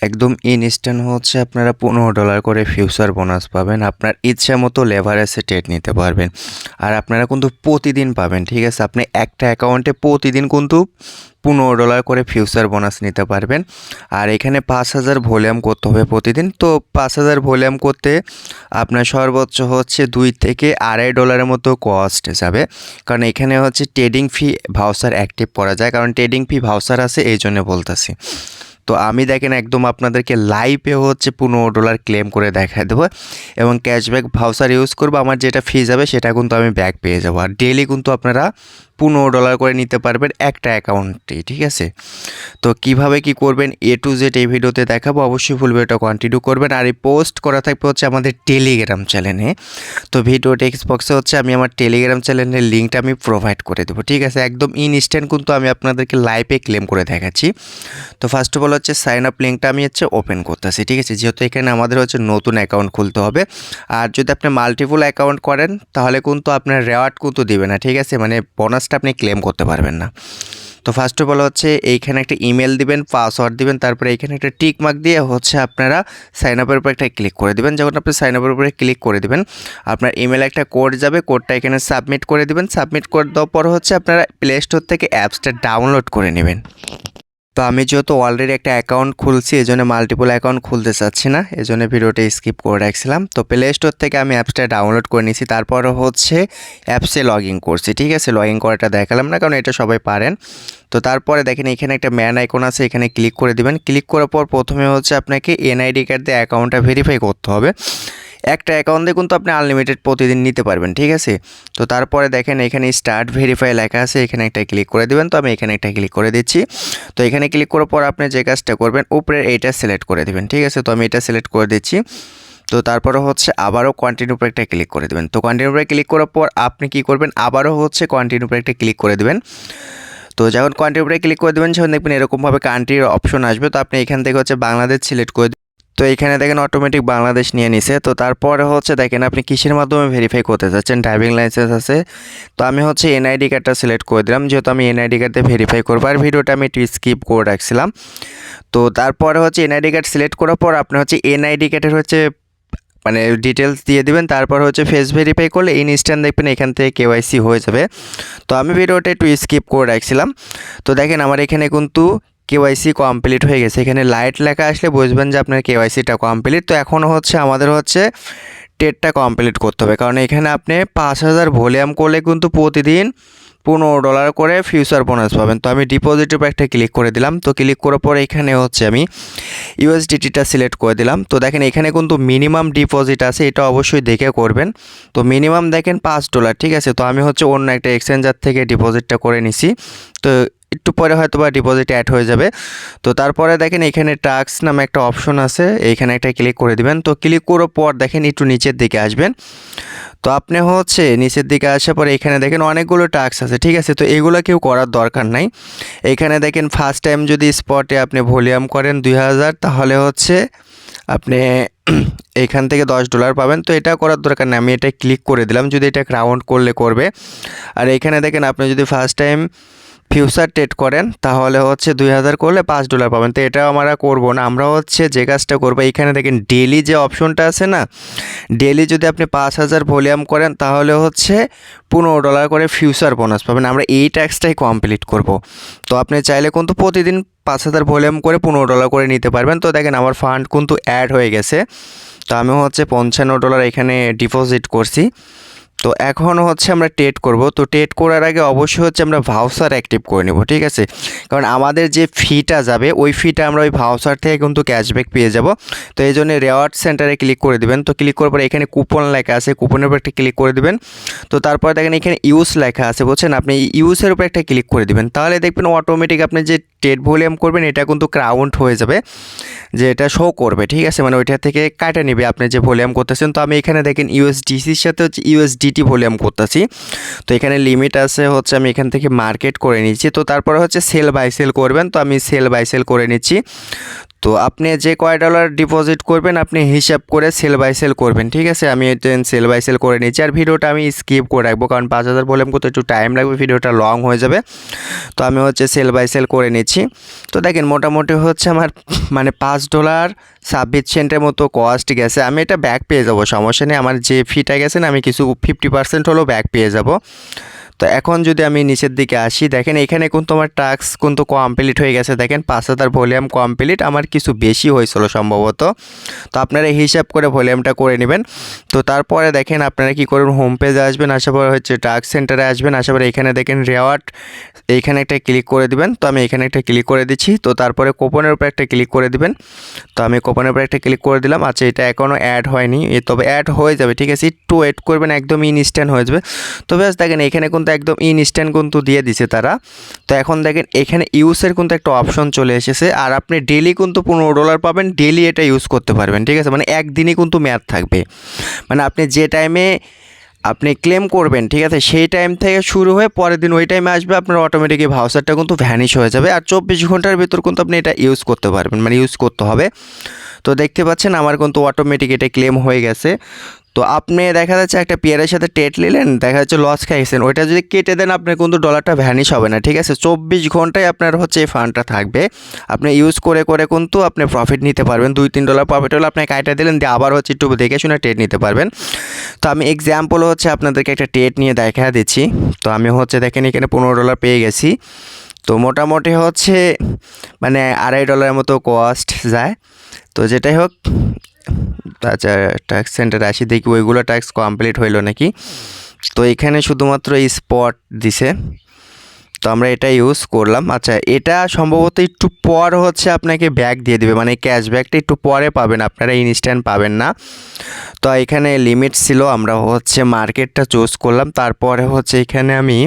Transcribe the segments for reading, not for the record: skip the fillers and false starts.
একদম ইনস্ট্যান্ট হচ্ছে আপনারা $15 করে ফিউচার বোনাস পাবেন। আপনার ইচ্ছা মতো লেভারেজে ট্রেড নিতে পারবেন। আর আপনারা কিন্তু প্রতিদিন পাবেন, ঠিক আছে? আপনি একটা অ্যাকাউন্টে প্রতিদিন কিন্তু $15 করে ফিউচার বোনাস নিতে পারবেন। আর এখানে 5000 ভলিউম করতে হবে প্রতিদিন। তো 5000 ভলিউম করতে আপনার সর্বোচ্চ হচ্ছে $2 থেকে $2.5 মতো কস্ট যাবে। কারণ এখানে হচ্ছে ট্রেডিং ফি ভাউচার অ্যাক্টিভ করা যায়, কারণ ট্রেডিং ফি ভাউচার আছে এই জন্য বলতেছি। তো আমি দেখেন একদম আপনাদেরকে লাইভে হচ্ছে $15 ক্লেম করে দেখায় দেবো এবং ক্যাশব্যাক ভাউচার ইউজ করবো। আমার যেটা ফি যাবে সেটা কিন্তু আমি ব্যাক পেয়ে যাবো। আর ডেলি কিন্তু আপনারা $15 করে নিতে পারবেন একটা অ্যাকাউন্টে, ঠিক আছে? তো কিভাবে কি করবেন A to Z এই ভিডিওতে দেখাবো। অবশ্যই ফুল ভিডিওটা কন্টিনিউ করবেন। আর এই পোস্ট করা থাকবে হচ্ছে আমাদের টেলিগ্রাম চ্যানেলে। তো ভিডিও টেক্সট বক্সে হচ্ছে আমি আমার টেলিগ্রাম চ্যানেলের লিঙ্কটা আমি প্রোভাইড করে দেবো, ঠিক আছে? একদম ইনস্ট্যান্ট কিন্তু আমি আপনাদেরকে লাইভে ক্লেম করে দেখাচ্ছি। তো ফার্স্ট অফ অল হচ্ছে সাইন আপ লিঙ্কটা আমি হচ্ছে ওপেন করতেছি, ঠিক আছে? যেহেতু এখানে আমাদের হচ্ছে নতুন অ্যাকাউন্ট খুলতে হবে। আর যদি আপনি মাল্টিপল অ্যাকাউন্ট করেন তাহলে কিন্তু আপনার রেওয়ার্ড কিন্তু দিবে না, ঠিক আছে? মানে বোনাসটা আপনি ক্লেম করতে পারবেন না। তো ফার্স্ট অফ অল হচ্ছে এইখানে একটা ইমেল দিবেন, পাসওয়ার্ড দিবেন, তারপরে এখানে একটা টিক মার্ক দিয়ে হচ্ছে আপনারা সাইন আপের উপর একটা ক্লিক করে দিবেন। যখন আপনি সাইন আপের উপরে ক্লিক করে দিবেন আপনার ইমেলে একটা কোড যাবে, কোডটা এখানে সাবমিট করে দিবেন। সাবমিট করে দেওয়ার পর হচ্ছে আপনারা প্লে স্টোর থেকে অ্যাপসটা ডাউনলোড করে নেবেন। তো আমি যেহেতু অলরেডি একটা অ্যাকাউন্ট খুলছি এই জন্য মাল্টিপল অ্যাকাউন্ট খুলতে চাচ্ছি না, এই জন্য ভিডিওটা স্কিপ করে রাখছিলাম। তো প্লে স্টোর থেকে আমি অ্যাপসটা ডাউনলোড করে নিয়েছি, তারপর হচ্ছে অ্যাপসে লগ ইন করছি, ঠিক আছে? লগ ইন করাটা দেখালাম না কারণ এটা সবাই পারেন। তো তারপরে দেখেন এখানে একটা ম্যান আইকন আছে, এখানে ক্লিক করে দিবেন। ক্লিক করার পর প্রথমে হচ্ছে আপনাকে এনআইডি কার্ড দিয়ে অ্যাকাউন্টটা ভেরিফাই করতে হবে। একটা অ্যাকাউন্ট দিয়ে কিন্তু আপনি আনলিমিটেড প্রতিদিন নিতে পারবেন, ঠিক আছে? তো তারপরে দেখেন এখানে স্টার্ট ভেরিফাই লেখা আছে, এখানে একটা ক্লিক করে দিবেন। তো আমি এখানে একটা ক্লিক করে দিচ্ছি। তো এখানে ক্লিক করার পর আপনি যে কাজটা করবেন উপরে এইটা সিলেক্ট করে দিবেন, ঠিক আছে? তো আমি এটা সিলেক্ট করে দিচ্ছি। তো তারপরে হচ্ছে আবারও কন্টিনিউ উপরে একটা ক্লিক করে দেবেন। তো কন্টিনিউ উপরে ক্লিক করার পর আপনি কি করবেন, আবারও হচ্ছে কন্টিনিউ উপরে একটা ক্লিক করে দেবেন। তো যখন কন্টিনিউ উপরে ক্লিক করে দেবেন যখন দেখবেন এরকমভাবে কান্ট্রির অপশন আসবে, তো আপনি এখান থেকে হচ্ছে বাংলাদেশ সিলেক্ট করে। তো এখানে দেখেন অটোমেটিক বাংলাদেশ নিয়ে নিছে। তো তারপরে হচ্ছে দেখেন আপনি কিসের মাধ্যমে ভেরিফাই করতে চাচ্ছেন, ড্রাইভিং লাইসেন্স আছে। তো আমি হচ্ছে এনআইডি কার্ডটা সিলেক্ট করে দিলাম, যেহেতু আমি এনআইডি কার্ড দিয়ে ভেরিফাই করবো। আর ভিডিওটা আমি একটু স্কিপ করে রাখছিলাম। তো তারপরে হচ্ছে এনআইডি কার্ড সিলেক্ট করার পর আপনি হচ্ছে এনআইডি কার্ডের হচ্ছে মানে ডিটেলস দিয়ে দিবেন। তারপর হচ্ছে ফেস ভেরিফাই করলে ইনস্ট্যান্ট দেখবেন এখান থেকে কেওয়াইসি হয়ে যাবে। তো আমি ভিডিওটা একটু স্কিপ করে রাখছিলাম। তো দেখেন আমার এখানে কিন্তু কেওয়াইসি কমপ্লিট হয়ে গেছে। এখানে লাইট লেখা আসলে বুঝবেন যে আপনার কেওয়াইসিটা কমপ্লিট। তো এখন হচ্ছে আমাদের হচ্ছে টেটটা কমপ্লিট করতে হবে, কারণ এখানে আপনি 5000 ভলিউম করলে কিন্তু প্রতিদিন $15 করে ফিউচার বোনাস পাবেন। তো আমি ডিপোজিটের উপর একটা ক্লিক করে দিলাম। তো ক্লিক করার পর এখানে হচ্ছে আমি ইউএসডিটিটা সিলেক্ট করে দিলাম। তো দেখেন এখানে কিন্তু মিনিমাম ডিপোজিট আছে, এটা অবশ্যই দেখে করবেন। তো মিনিমাম দেখেন $5, ঠিক আছে? তো আমি হচ্ছে অন্য একটা এক্সচেঞ্জার থেকে ডিপোজিটটা করে নিছি। তো একটু পরে হয়তো বা ডিপোজিট অ্যাড হয়ে যাবে। তো তারপরে দেখেন এখানে টাস্ক নামে একটা অপশন আছে, এইখানে একটা ক্লিক করে দিবেন। তো ক্লিক করার পর দেখেন একটু নিচের দিকে আসবেন। তো আপনি হচ্ছে নিচের দিকে আসার পরে এখানে দেখেন অনেকগুলো টাস্ক আছে, ঠিক আছে? তো এগুলো কেউ করার দরকার নাই। এখানে দেখেন ফার্স্ট টাইম যদি স্পটে আপনি ভলিউম করেন 2000 তাহলে হচ্ছে আপনি এখান থেকে $10 পাবেন। তো এটা করার দরকার নেই, আমি এটা ক্লিক করে দিলাম। যদি এটা রাউন্ড করলে করবে। আর এখানে দেখেন আপনি যদি ফার্স্ট টাইম ফিউচার ট্রেড করেন তাহলে হচ্ছে 2000 করলে $5 পাবেন। তো এটা আমরা করবো না, আমরা হচ্ছে যে কাজটা করবো এইখানে দেখেন ডেলি যে অপশনটা আছে না, ডেলি যদি আপনি 5000 ভলিউম করেন তাহলে হচ্ছে $15 করে ফিউচার বোনাস পাবেন। আমরা এই ট্যাক্সটাই কমপ্লিট করব। তো আপনি চাইলে কিন্তু প্রতিদিন 5000 ভলিউম করে $15 করে নিতে পারবেন। তো দেখেন আমার ফান্ড কিন্তু অ্যাড হয়ে গেছে। তো আমি হচ্ছে $55 এখানে ডিপোজিট করছি। তো এখন হচ্ছে আমরা ট্রেড করব। তো ট্রেড করার আগে অবশ্যই হচ্ছে আমরা ভাউচার অ্যাক্টিভ করে নেব, ঠিক আছে? কারণ আমাদের যে ফিটা যাবে ওই ফিটা আমরা ওই ভাউচার থেকে কিন্তু ক্যাশব্যাক পেয়ে যাব। তো এই জন্য রেওয়ার্ড সেন্টারে ক্লিক করে দেবেন। তো ক্লিক করার পর এখানে কুপন লেখা আছে, কুপনের উপর একটা ক্লিক করে দেবেন। তো তারপর দেখেন এখানে ইউজ লেখা আছে, বুঝছেন? আপনি ইউজের উপর একটা ক্লিক করে দেবেন, তাহলে দেখবেন অটোমেটিক আপনি যে ট্রেড ভলিউম করবেন এটা কিন্তু কাউন্ট হয়ে যাবে, যে এটা শো করবে, ঠিক আছে? মানে ওইটা থেকে কাটা নেবে আপনি যে ভলিউম করতেছেন। তো আমি এখানে দেখেন ইউএসডিসির সাথে হচ্ছে ইউএসডিটি ভলিউম করতেছি। তো এখানে লিমিট আছে হচ্ছে আমি এখান থেকে মার্কেট করে নিচ্ছি। তো তারপরে হচ্ছে সেল বাই সেল করবেন। তো আমি সেল বাই সেল করে নিচ্ছি। তো আপনি যে কয় ডলার ডিপোজিট করবেন আপনি হিসাব করে সেল বাই সেল করবেন, ঠিক আছে। আমি এটা সেল বাই সেল করে নিচ্ছি, আর ভিডিওটা আমি স্কিপ করে রাখবো কারণ 5,000 ভলিউম করতে একটু টাইম লাগবে, ভিডিওটা লং হয়ে যাবে। তো আমি হচ্ছে সেল বাই সেল করে নিচ্ছি। তো দেখেন মোটামুটি হচ্ছে আমার মানে $5.26 মতো কস্ট গেছে। আমি এটা ব্যাক পেয়ে যাবো, সমস্যা নেই। আমার যে ফিটা গেছে না, আমি কিছু 50% হলেও ব্যাক পেয়ে যাব। তো এখন যদি আমি নিচের দিকে আসি, দেখেন এখানে কিন্তু আমার টাস্ক কিন্তু কমপ্লিট হয়ে গেছে। দেখেন 5,000 ভলিউম কমপ্লিট, আমার কিছু বেশি হয়েছিল সম্ভবত। তো আপনারা হিসাব করে ভলিউমটা করে নেবেন। তো তারপরে দেখেন আপনারা কি করবেন, হোম পেজে আসবেন, আসার পর হচ্ছে টাস্ক সেন্টারে আসবেন, আসার পরে এখানে দেখেন রেওয়ার্ড, এইখানে একটা ক্লিক করে দিবেন। তো আমি এখানে একটা ক্লিক করে দিচ্ছি। তো তারপরে কুপনের উপর একটা ক্লিক করে দিবেন। তো আমি কুপনের উপর একটা ক্লিক করে দিলাম। আচ্ছা, এটা এখনও অ্যাড হয়নি, তবে অ্যাড হয়ে যাবে, ঠিক আছে। একটু ওয়েট করবেন, একদম ইনস্ট্যান্ট হয়ে যাবে। তো ব্যাস দেখেন এখানে কিন্তু একদম ইনস্ট্যান্ট কিন্তু দিয়ে দিছে তারা। তো এখন দেখেন এখানে ইউজের কিন্তু একটা অপশন চলে এসেছে, আর আপনি ডেলি কিন্তু $15 পাবেন, ডেলি এটা ইউজ করতে পারবেন, ঠিক আছে। মানে একদিনই কিন্তু মেয়াদ থাকবে, মানে আপনি যে টাইমে আপনি ক্লেম করবেন, ঠিক আছে, সেই টাইম থেকে শুরু হয়ে পরের দিন ওই টাইমে আসবে, আপনার অটোমেটিকই ভাউচারটা কিন্তু ভ্যানিশ হয়ে যাবে। আর 24 ঘন্টার ভিতর কিন্তু আপনি এটা ইউজ করতে পারবেন, মানে ইউজ করতে হবে। তো দেখতে পাচ্ছেন আমার কিন্তু অটোমেটিক এটা ক্লেম হয়ে গেছে। তো আপনি দেখা যাচ্ছে একটা পেয়ারের সাথে ট্রেড নিলেন, দেখা যাচ্ছে লস খাইছেন, ওইটা যদি কেটে দেন আপনার কিন্তু ডলারটা ভ্যানিশ হবে না, ঠিক আছে। 24 ঘন্টায় আপনার হচ্ছে এই ফান্ডটা থাকবে, আপনি ইউজ করে করে কিন্তু আপনি প্রফিট নিতে পারবেন। $2-3 প্রফিট হলে আপনি কাইটা দিলেন, দিয়ে আবার হচ্ছে একটু দেখে শুনে ট্রেড নিতে পারবেন। তো আমি এক্সাম্পল হচ্ছে আপনাদেরকে একটা ট্রেড নিয়ে দেখা দিচ্ছি। তো আমি হচ্ছে দেখেন এখানে $15 পেয়ে গেছি। তো মোটামুটি হচ্ছে মানে $2.5 মতো কস্ট যায়। তো যেটাই হোক, আচ্ছা ট্যাক্স সেন্টারে আসি, দেখি ওইগুলো ট্যাক্স কমপ্লিট হইলো নাকি। তো এখানে শুধুমাত্র স্পট দিছে, তো আমরা এটা ইউজ করলাম। আচ্ছা, এটা সম্ভবত একটু পর হচ্ছে আপনাকে ব্যাক দিয়ে দেবে, মানে ক্যাশব্যাকটা একটু পরে পাবেন, আপনারা ইনস্ট্যান্ট পাবেন না। তো এখানে লিমিট ছিল, আমরা হচ্ছে মার্কেটটা চুজ করলাম। তারপরে হচ্ছে এখানে আমি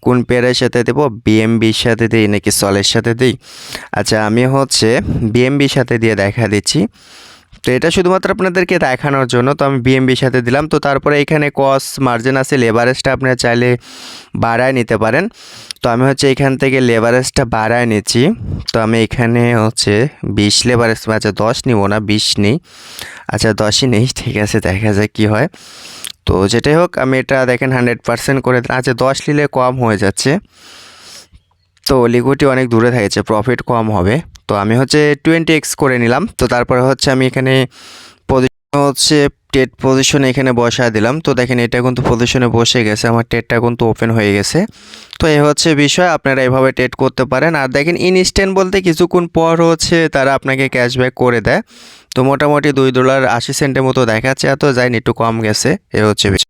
কোন পেয়ারের সাথে দেবো, বিএমবির সাথে দিই নাকি সলের সাথে দিই। আচ্ছা, আমি হচ্ছে বিএমবির সাথে দিয়ে দেখা দিচ্ছি। তো এটা শুধুমাত্র আপনাদেরকে দেখানোর জন্য। তো আমি বিএমবির সাথে দিলাম। তো তারপরে এখানে কস্ট মার্জিন আছে, লেভারেজটা আপনারা চাইলে বাড়ায় নিতে পারেন। তো আমি হচ্ছে এখান থেকে লেভারেজটা বাড়ায় নিচ্ছি। তো আমি এখানে হচ্ছে 20 লেভারেজ, আচ্ছা 10 নিব না, 20 নিই। আচ্ছা 10ই নেই, ঠিক আছে, দেখা যায় কি হয়। তো যেটাই হোক, আমি এটা দেখেন 100% করে দিলাম। আচ্ছা 10 নিলে কম হয়ে যাচ্ছে, তো লিকুইডিটি অনেক দূরে থাকছে, প্রফিট কম হবে। তো আমি হচ্ছে 20x করে নিলাম। তো তারপরে হচ্ছে আমি এখানে পজিশন হচ্ছে ট্রেড পজিশনে এখানে বসায় দিলাম। তো দেখেন এটা কিন্তু পজিশনে বসে গেছে, আমার ট্রেডটা কিন্তু ওপেন হয়ে গেছে। তো এই হচ্ছে বিষয়, আপনারা এভাবে ট্রেড করতে পারেন। আর দেখেন ইনস্ট্যান্ট বলতে কিছুক্ষণ পর হচ্ছে তারা আপনাকে ক্যাশব্যাক করে দেয়। তো মোটামুটি $2.80 মতো দেখাচ্ছে, এত যায়নি, একটু কম গেছে, এ হচ্ছে বিষয়।